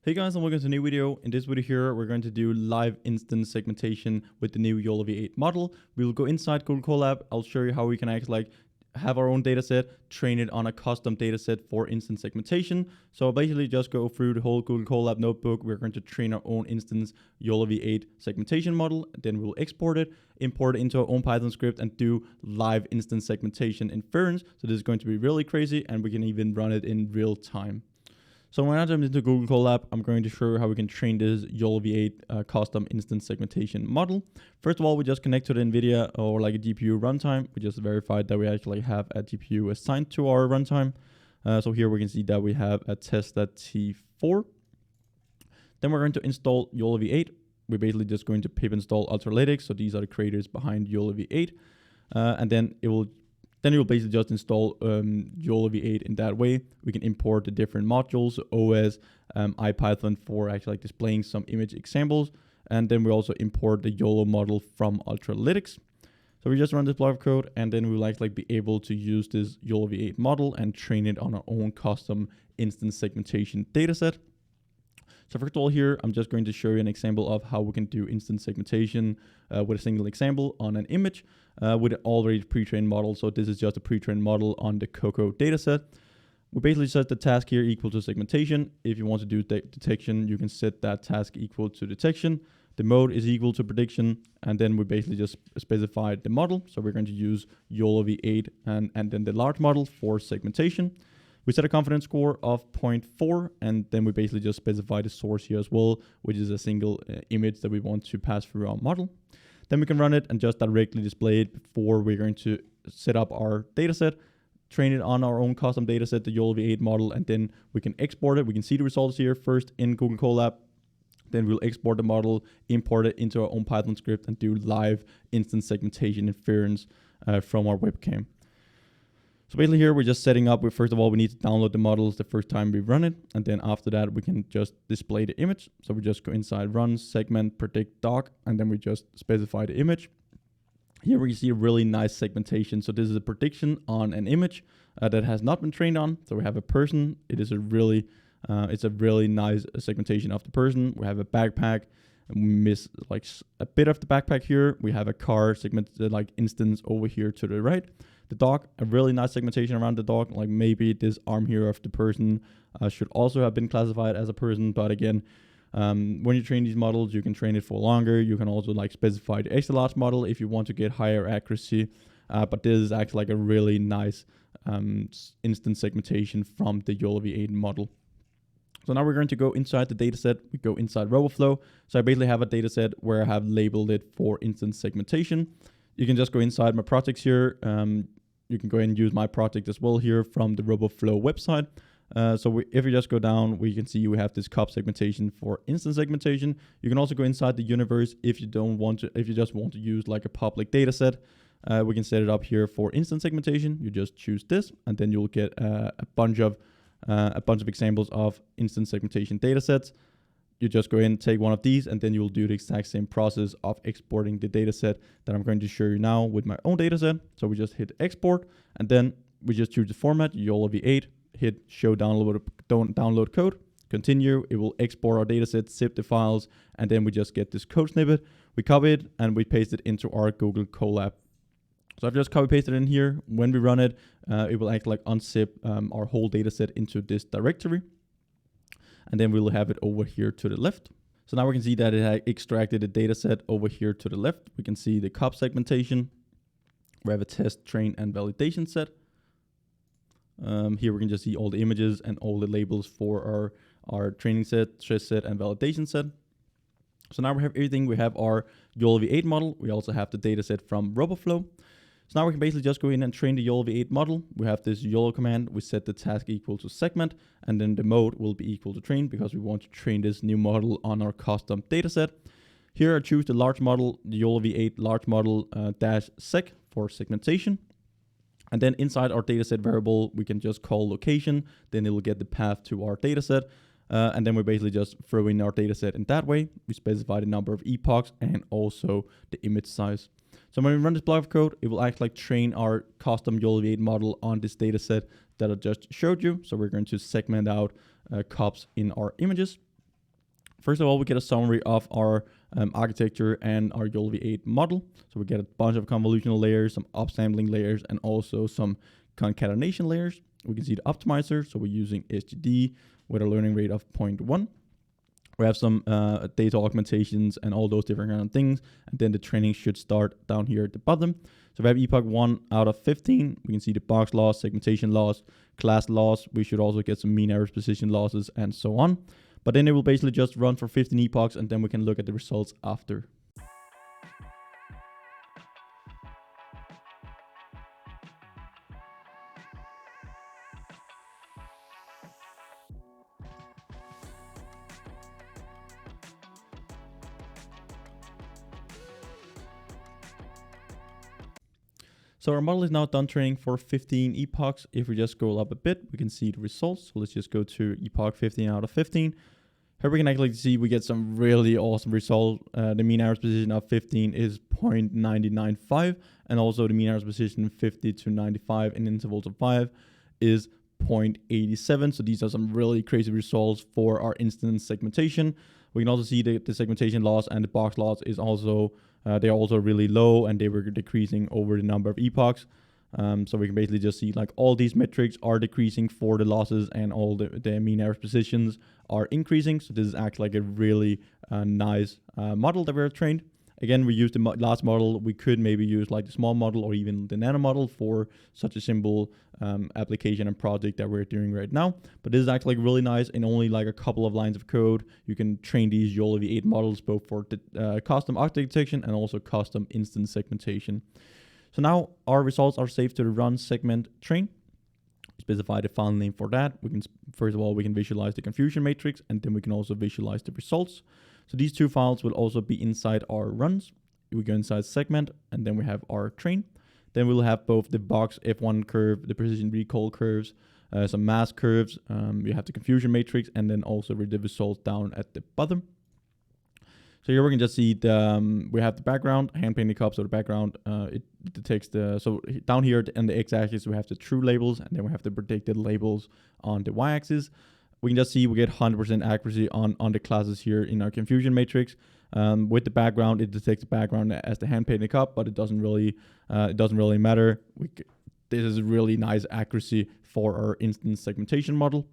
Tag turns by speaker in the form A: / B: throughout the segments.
A: Hey guys, and welcome to a new video. In this video here, we're going to do live instance segmentation with the new YOLOv8 model. We will go inside Google Colab. I'll show you how we can actually have our own data set, train it on a custom data set for instance segmentation. So basically just go through the whole Google Colab notebook. We're going to train our own instance YOLOv8 segmentation model. Then we'll export it, import it into our own Python script and do live instance segmentation inference. So this is going to be really crazy and we can even run it in real time. So when I jump into Google Colab, I'm going to show you how we can train this YOLOv8 custom instance segmentation model. First of all, we just connect to the NVIDIA or like a GPU runtime. We just verified that we actually have a GPU assigned to our runtime. So here we can see that we have a test.t4. Then we're going to install YOLOv8. We're basically just going to pip install Ultralytics. So these are the creators behind YOLOv8. And then you'll basically just install YOLOv8 in that way. We can import the different modules, OS, IPython for actually displaying some image examples. And then we also import the YOLO model from Ultralytics. So we just run this block of code and then we'll actually be able to use this YOLOv8 model and train it on our own custom instance segmentation dataset. So first of all here, I'm just going to show you an example of how we can do instance segmentation with a single example on an image with an already pre-trained model. So this is just a pre-trained model on the Coco dataset. We basically set the task here equal to segmentation. If you want to do detection, you can set that task equal to detection. The mode is equal to prediction. And then we basically just specify the model. So we're going to use YOLOv8 and then the large model for segmentation. We set a confidence score of 0.4, and then we basically just specify the source here as well, which is a single image that we want to pass through our model. Then we can run it and just directly display it before we're going to set up our dataset, train it on our own custom dataset, the YOLOv8 model, and then we can export it. We can see the results here first in Google Colab. Then we'll export the model, import it into our own Python script, and do live instance segmentation inference from our webcam. So basically here we're just setting up with, first of all, we need to download the models the first time we run it. And then after that, we can just display the image. So we just go inside run, segment, predict doc, and then we just specify the image. Here we see a really nice segmentation. So this is a prediction on an image that has not been trained on. So we have a person. It's a really nice segmentation of the person. We have a backpack. And we miss like a bit of the backpack here. We have a car segmented like instance over here to the right. The dog, a really nice segmentation around the dog. Like maybe this arm here of the person should also have been classified as a person. But again, when you train these models, you can train it for longer. You can also like specify the extra large model if you want to get higher accuracy. But this is actually like a really nice instance segmentation from the YOLOv8 model. So now we're going to go inside the dataset. We go inside RoboFlow. So I basically have a dataset where I have labeled it for instance segmentation. You can just go inside my projects here. You can go ahead and use my project as well here from the RoboFlow website. If we just go down, we can see we have this cup segmentation for instance segmentation. You can also go inside the universe if you just want to use like a public data set. We can set it up here for instance segmentation. You just choose this, and then you'll get a bunch of examples of instance segmentation data sets. You just go in, take one of these, and then you'll do the exact same process of exporting the data set that I'm going to show you now with my own data set. So we just hit export, and then we just choose the format, YOLOv8, hit show download code, continue. It will export our data set, zip the files, and then we just get this code snippet. We copy it, and we paste it into our Google Colab. So I've just copy pasted in here. When we run it, it will act like unzip our whole data set into this directory. And then we'll have it over here to the left. So now we can see that it had extracted the data set over here to the left. We can see the cup segmentation. We have a test, train, and validation set. Here we can just see all the images and all the labels for our training set, test set, and validation set. So now we have everything. We have our YOLOv8 model. We also have the data set from RoboFlow. So now we can basically just go in and train the YOLOv8 model. We have this YOLO command. We set the task equal to segment, and then the mode will be equal to train because we want to train this new model on our custom dataset. Here I choose the large model, the YOLOv8 large model -seg for segmentation. And then inside our dataset variable, we can just call location. Then it will get the path to our dataset. And then we basically just throw in our dataset in that way. We specify the number of epochs and also the image size. So when we run this block of code, it will actually train our custom YOLOv8 model on this dataset that I just showed you. So we're going to segment out cups in our images. First of all, we get a summary of our architecture and our YOLOv8 model. So we get a bunch of convolutional layers, some upsampling layers, and also some concatenation layers. We can see the optimizer. So we're using SGD with a learning rate of 0.1. We have some data augmentations and all those different kind of things. And then the training should start down here at the bottom. So we have epoch 1 out of 15. We can see the box loss, segmentation loss, class loss. We should also get some mean average position losses and so on. But then it will basically just run for 15 epochs, and then we can look at the results after. So our model is now done training for 15 epochs. If we just scroll up a bit, we can see the results. So let's just go to epoch 15 out of 15. Here we can actually see we get some really awesome results. The mean average position of 15 is 0.995, and also the mean average position 50 to 95 in intervals of 5 is 0.87. So these are some really crazy results for our instance segmentation. We can also see the segmentation loss and the box loss is also they're also really low, and they were decreasing over the number of epochs. So we can basically just see like all these metrics are decreasing for the losses, and all the mean average positions are increasing. So this is actually like a really nice model that we have trained. Again, we used the last model. We could maybe use like the small model or even the nano model for such a simple application and project that we're doing right now. But this is actually like really nice. In only like a couple of lines of code, you can train these YOLOv8 models both for the custom object detection and also custom instance segmentation. So now our results are saved to the run segment train. Specify the file name for that. We can first of all we can visualize the confusion matrix, and then we can also visualize the results. So these two files will also be inside our runs. We go inside segment, and then we have our train. Then we'll have both the box F1 curve, the precision recall curves, some mask curves. You have the confusion matrix, and then also with the results down at the bottom. So here we can just see we have the background, hand painted cup. So the background, it detects so down here on the x-axis, we have the true labels, and then we have the predicted labels on the y-axis. We can just see we get 100% accuracy on the classes here in our confusion matrix. With the background, it detects the background as the hand painted cup, but it doesn't really matter. This is really nice accuracy for our instance segmentation model.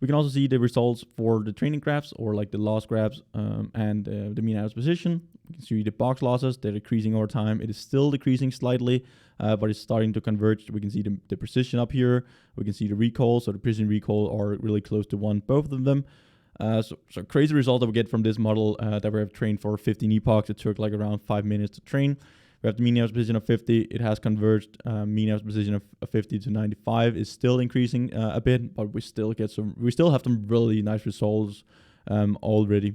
A: We can also see the results for the training graphs, or like the loss graphs, and the mean average position. We can see the box losses, they're decreasing over time. It is still decreasing slightly, but it's starting to converge. We can see the precision up here. We can see the recall, so the precision recall are really close to 1, both of them. So crazy result that we get from this model that we have trained for 15 epochs. It took like around 5 minutes to train. We have the mean average position of 50. It has converged. Mean average position of 50 to 95 is still increasing a bit, but we still have some really nice results already.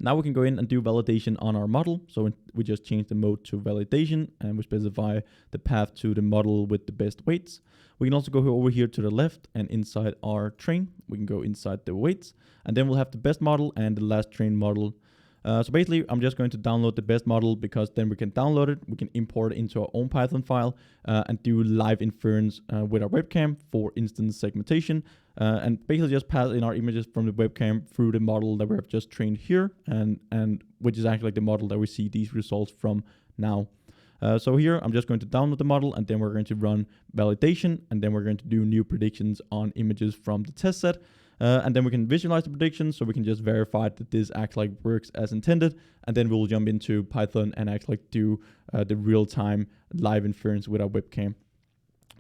A: Now we can go in and do validation on our model. So we just change the mode to validation, and we specify the path to the model with the best weights. We can also go over here to the left, and inside our train, we can go inside the weights, and then we'll have the best model and the last train model. So basically, I'm just going to download the best model, because then we can download it, we can import it into our own Python file, and do live inference with our webcam for instance segmentation, and basically just pass in our images from the webcam through the model that we have just trained here, and which is actually like the model that we see these results from now. So here, I'm just going to download the model, and then we're going to run validation, and then we're going to do new predictions on images from the test set. And then we can visualize the predictions, so we can just verify that this actually like works as intended, and then we'll jump into Python and actually like do the real-time live inference with our webcam.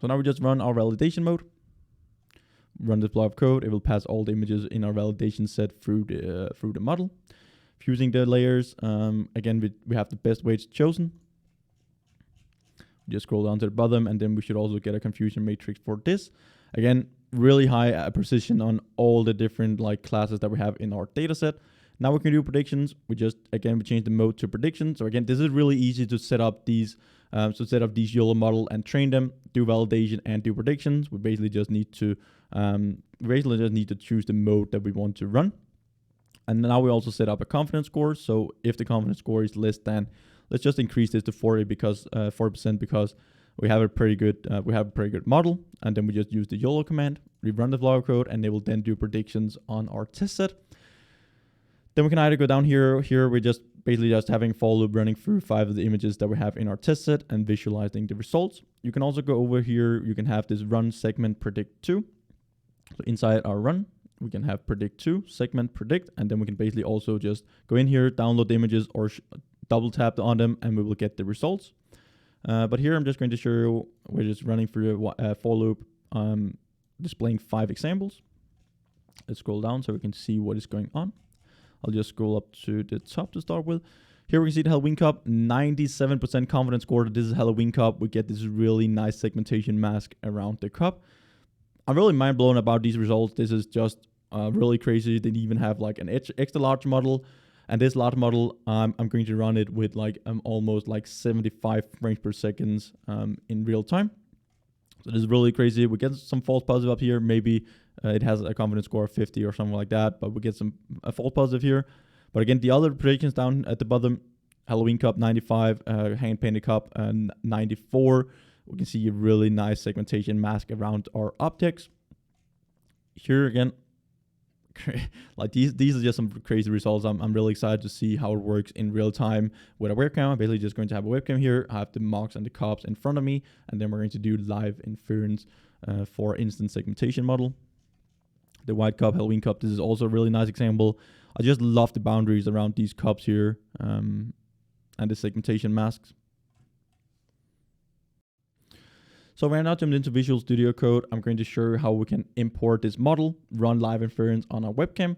A: So now we just run our validation mode, run this block of code. It will pass all the images in our validation set through the model. Fusing the layers, again we have the best weights chosen. We just scroll down to the bottom, and then we should also get a confusion matrix for this. Again, really high precision on all the different like classes that we have in our data set. Now we can do predictions. We change the mode to prediction. So again, this is really easy to set up these. Set up these YOLO model and train them, do validation and do predictions. We basically just need to choose the mode that we want to run. And now we also set up a confidence score. So if the confidence score is less than, let's just increase this to 40% because we have a pretty good model, and then we just use the YOLO command. We run the log code, and they will then do predictions on our test set. Then we can either go down here. Here we're just basically just having for loop running through 5 of the images that we have in our test set and visualizing the results. You can also go over here. You can have this run segment predict 2. So inside our run, we can have predict 2, segment predict, and then we can basically also just go in here, download the images or double tap on them, and we will get the results. But here I'm just going to show you, we're just running through a for loop, displaying 5 examples. Let's scroll down so we can see what is going on. I'll just scroll up to the top to start with. Here we can see the Halloween Cup, 97% confidence score that this is Halloween Cup. We get this really nice segmentation mask around the cup. I'm really mind blown about these results. This is just really crazy. They even have like an extra large model, and this large model, I'm going to run it with like almost like 75 frames per second in real time. So this is really crazy. We get some false positive up here. Maybe it has a confidence score of 50 or something like that, but we get a false positive here. But again, the other predictions down at the bottom, Halloween Cup 95, hand painted cup 94. We can see a really nice segmentation mask around our objects. Here again, like these are just some crazy results. I'm really excited to see how it works in real time with a webcam. I'm basically just going to have a webcam here. I have the marks and the cups in front of me, and then we're going to do live inference for instant segmentation model. The white cup, Halloween cup, this is also a really nice example. I just love the boundaries around these cups here and the segmentation masks. So we're now jumped into Visual Studio Code. I'm going to show you how we can import this model, run live inference on our webcam.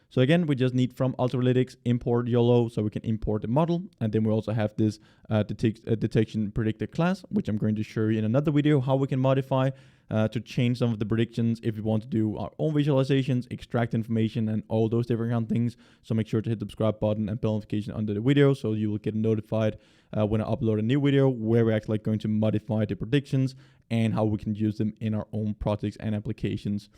A: So again, we just need from Ultralytics import YOLO so we can import the model. And then we also have this detection predictor class, which I'm going to show you in another video how we can modify to change some of the predictions if we want to do our own visualizations, extract information, and all those different kind of things. So make sure to hit the subscribe button and bell notification under the video so you will get notified when I upload a new video where we're actually going to modify the predictions and how we can use them in our own projects and applications.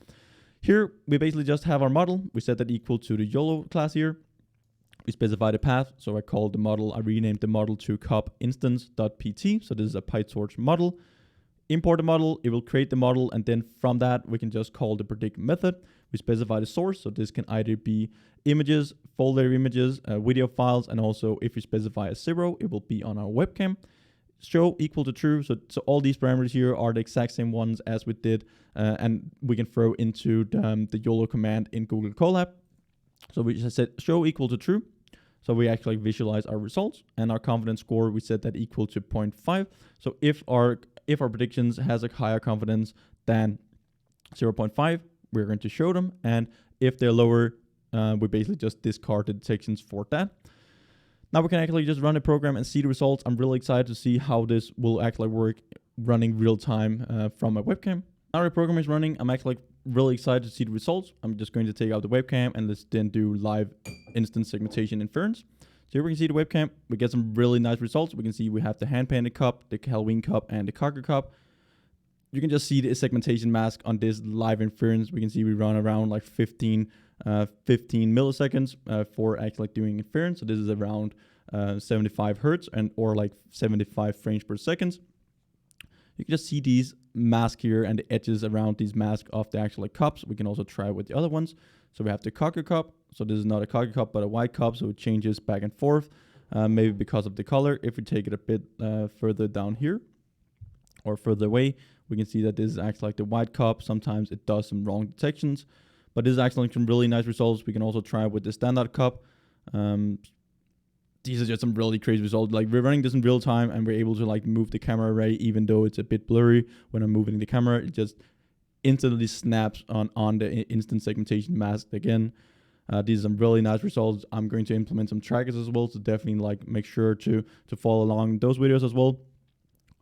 A: Here, we basically just have our model. We set that equal to the YOLO class here. We specify the path. So I called the model, I renamed the model to cup instance.pt. So this is a PyTorch model. Import the model, it will create the model, and then from that, we can just call the predict method. We specify the source, so this can either be images, folder images, video files, and also if we specify a 0, it will be on our webcam. Show equal to true, so all these parameters here are the exact same ones as we did, and we can throw into the YOLO command in Google Colab. So we just said show equal to true, so we actually visualize our results, and our confidence score, we set that equal to 0.5. So if our predictions has a higher confidence than 0.5, we're going to show them, and if they're lower, we basically just discard the detections for that. Now we can actually just run a program and see the results. I'm really excited to see how this will actually work running real time from a webcam. Now the program is running. I'm actually really excited to see the results. I'm just going to take out the webcam and let's then do live instant segmentation inference. So here we can see the webcam. We get some really nice results. We can see we have the hand painted cup, the Halloween cup, and the Cocker cup. You can just see the segmentation mask on this live inference. We can see we run around like 15 milliseconds for actually doing inference. So this is around 75 hertz or like 75 frames per second. You can just see these masks here and the edges around these masks of the actual cups. We can also try with the other ones. So we have the Cocker cup. So this is not a Cocker cup, but a white cup. So it changes back and forth, maybe because of the color. If we take it a bit further down here or further away, we can see that this is actually like the white cup. Sometimes it does some wrong detections, but this is actually some really nice results. We can also try with the standard cup. These are just some really crazy results. Like we're running this in real time and we're able to like move the camera array, even though it's a bit blurry when I'm moving the camera. It just instantly snaps on the instant segmentation mask again. These are some really nice results. I'm going to implement some trackers as well, so definitely like make sure to follow along those videos as well.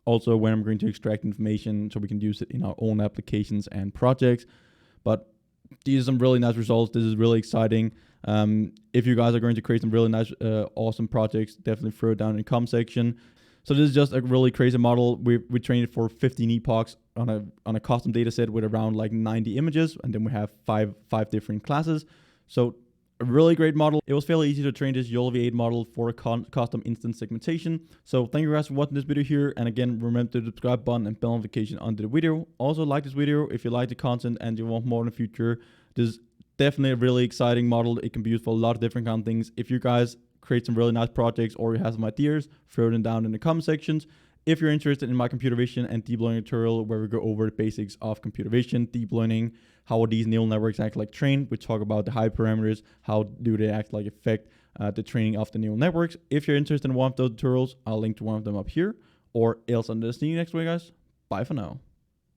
A: Also, when I'm going to extract information so we can use it in our own applications and projects. But these are some really nice results. This is really exciting. If you guys are going to create some really nice, awesome projects, definitely throw it down in the comment section. So this is just a really crazy model. We trained it for 15 epochs on a custom data set with around like 90 images, and then we have five different classes. So a really great model. It was fairly easy to train this YOLOv8 model for custom instant segmentation. So thank you guys for watching this video here. And again, remember to subscribe button and bell notification under the video. Also like this video if you like the content and you want more in the future. This Definitely a really exciting model. It can be used for a lot of different kind of things. If you guys create some really nice projects or you have some ideas, throw them down in the comment sections. If you're interested in my computer vision and deep learning tutorial where we go over the basics of computer vision, deep learning, how these neural networks act like trained, we talk about the hyperparameters, how do they act like affect the training of the neural networks. If you're interested in one of those tutorials, I'll link to one of them up here or else on the see you next week, guys. Bye for now.